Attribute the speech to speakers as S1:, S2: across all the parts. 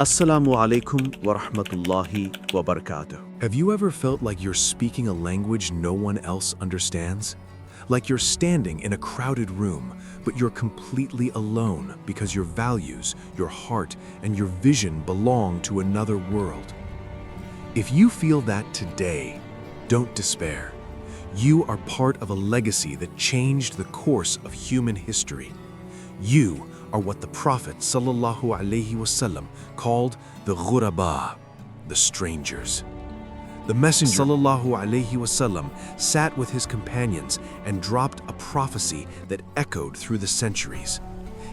S1: Assalamu alaikum wa rahmatullahi wa barakatuh.
S2: Have you ever felt like you're speaking a language no one else understands? Like you're standing in a crowded room, but you're completely alone because your values, your heart, and your vision belong to another world. If you feel that today, don't despair. You are part of a legacy that changed the course of human history. You are what the Prophet ﷺ called the Ghuraba, the strangers. The Messenger ﷺ sat with his companions and dropped a prophecy that echoed through the centuries.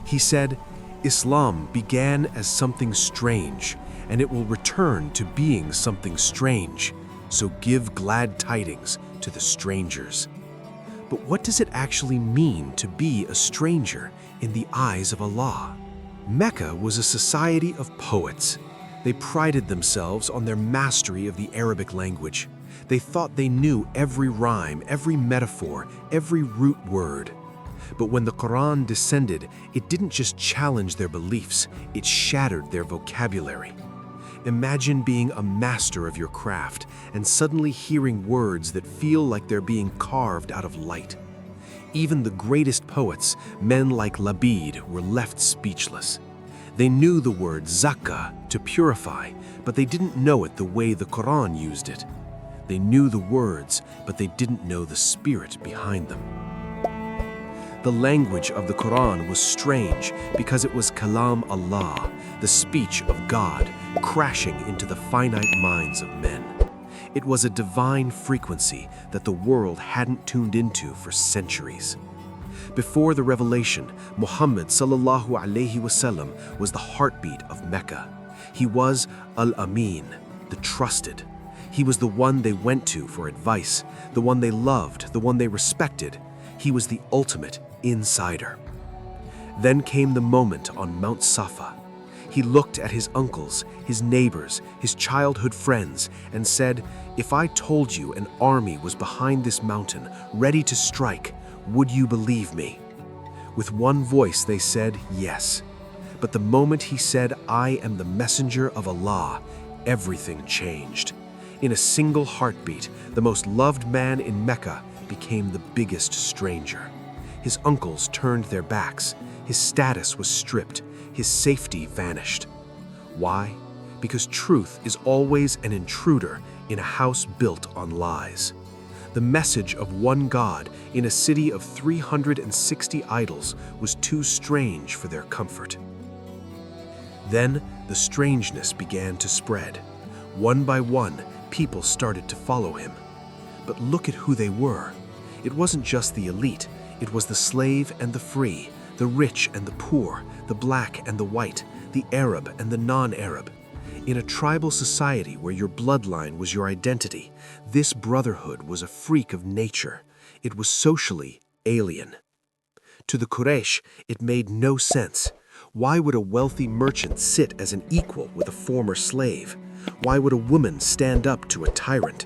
S2: He said, Islam began as something strange, and it will return to being something strange. So give glad tidings to the strangers. But what does it actually mean to be a stranger in the eyes of Allah? Mecca was a society of poets. They prided themselves on their mastery of the Arabic language. They thought they knew every rhyme, every metaphor, every root word. But when the Quran descended, it didn't just challenge their beliefs, it shattered their vocabulary. Imagine being a master of your craft and suddenly hearing words that feel like they're being carved out of light. Even the greatest poets, men like Labid, were left speechless. They knew the word zakah, to purify, but they didn't know it the way the Quran used it. They knew the words, but they didn't know the spirit behind them. The language of the Quran was strange because it was kalam Allah, the speech of God, crashing into the finite minds of men. It was a divine frequency that the world hadn't tuned into for centuries. Before the revelation, Muhammad ﷺ was the heartbeat of Mecca. He was Al-Amin, the trusted. He was the one they went to for advice, the one they loved, the one they respected. He was the ultimate insider. Then came the moment on Mount Safa. He looked at his uncles, his neighbors, his childhood friends, and said, "If I told you an army was behind this mountain, ready to strike, would you believe me?" With one voice they said, yes. But the moment he said, "I am the messenger of Allah," everything changed. In a single heartbeat, the most loved man in Mecca became the biggest stranger. His uncles turned their backs. His status was stripped. His safety vanished. Why? Because truth is always an intruder in a house built on lies. The message of one God in a city of 360 idols was too strange for their comfort. Then the strangeness began to spread. One by one, people started to follow him. But look at who they were. It wasn't just the elite. It was the slave and the free, the rich and the poor, the black and the white, the Arab and the non-Arab. In a tribal society where your bloodline was your identity, this brotherhood was a freak of nature. It was socially alien. To the Quraysh, it made no sense. Why would a wealthy merchant sit as an equal with a former slave? Why would a woman stand up to a tyrant?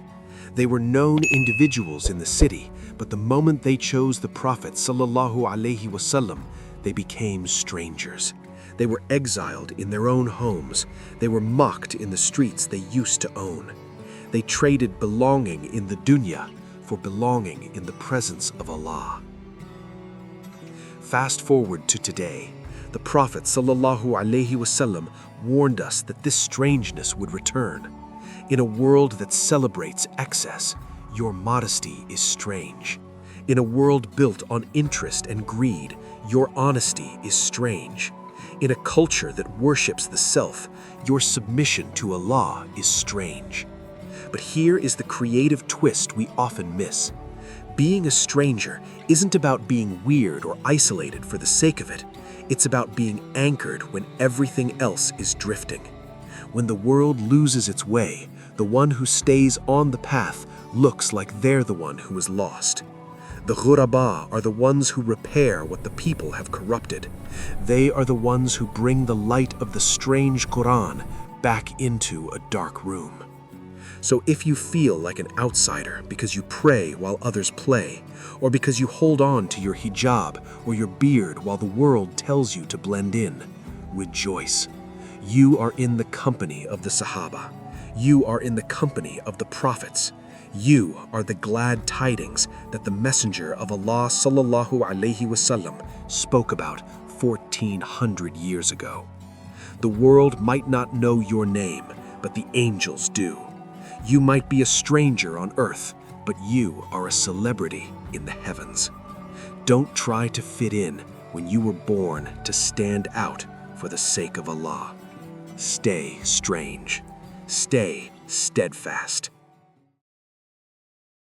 S2: They were known individuals in the city, but the moment they chose the Prophet ﷺ, they became strangers. They were exiled in their own homes. They were mocked in the streets they used to own. They traded belonging in the dunya for belonging in the presence of Allah. Fast forward to today. The Prophet ﷺ warned us that this strangeness would return. In a world that celebrates excess, your modesty is strange. In a world built on interest and greed, your honesty is strange. In a culture that worships the self, your submission to Allah is strange. But here is the creative twist we often miss. Being a stranger isn't about being weird or isolated for the sake of it. It's about being anchored when everything else is drifting. When the world loses its way, the one who stays on the path looks like they're the one who is lost. The Ghuraba are the ones who repair what the people have corrupted. They are the ones who bring the light of the strange Quran back into a dark room. So if you feel like an outsider because you pray while others play, or because you hold on to your hijab or your beard while the world tells you to blend in, rejoice. You are in the company of the Sahaba. You are in the company of the prophets. You are the glad tidings that the Messenger of Allah sallallahu alaihi wasallam spoke about 1400 years ago. The world might not know your name, but the angels do. You might be a stranger on earth, but you are a celebrity in the heavens. Don't try to fit in when you were born to stand out for the sake of Allah. Stay strange. Stay steadfast.